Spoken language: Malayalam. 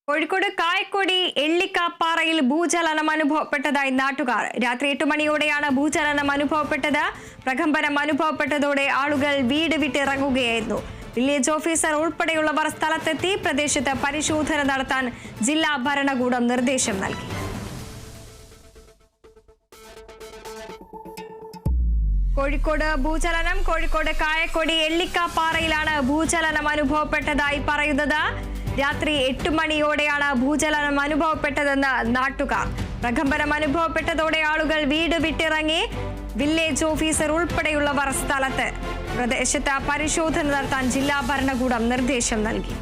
കോഴിക്കോട് കായക്കൊടി എള്ളിക്കാപ്പാറയിൽ ഭൂചലനം അനുഭവപ്പെട്ടതായി നാട്ടുകാർ. രാത്രി 8 മണിയോടെയാണ് ഭൂചലനം അനുഭവപ്പെട്ടത്. പ്രകമ്പനം അനുഭവപ്പെട്ടതോടെ ആളുകൾ വീട് വിട്ടിറങ്ങുകയായിരുന്നു. വില്ലേജ് ഓഫീസർ ഉൾപ്പെടെയുള്ളവർ സ്ഥലത്തെത്തി പ്രദേശത്ത് പരിശോധന നടത്താൻ ജില്ലാ ഭരണകൂടം നിർദ്ദേശം നൽകി. കോഴിക്കോട് ഭൂചലനം. കോഴിക്കോട് കായക്കൊടി എള്ളിക്കാപ്പാറയിലാണ് ഭൂചലനം അനുഭവപ്പെട്ടതായി പറയുന്നത്. രാത്രി 8 മണിയോടെയാണ് ഭൂചലനം അനുഭവപ്പെട്ടതെന്ന് നാട്ടുകാർ. പ്രകമ്പനം അനുഭവപ്പെട്ടതോടെ ആളുകൾ വീട് വിട്ടിറങ്ങി. വില്ലേജ് ഓഫീസർ ഉൾപ്പെടെയുള്ളവർ സ്ഥലത്ത് പ്രദേശത്ത് പരിശോധന നടത്താൻ ജില്ലാ ഭരണകൂടം നിർദ്ദേശം നൽകി.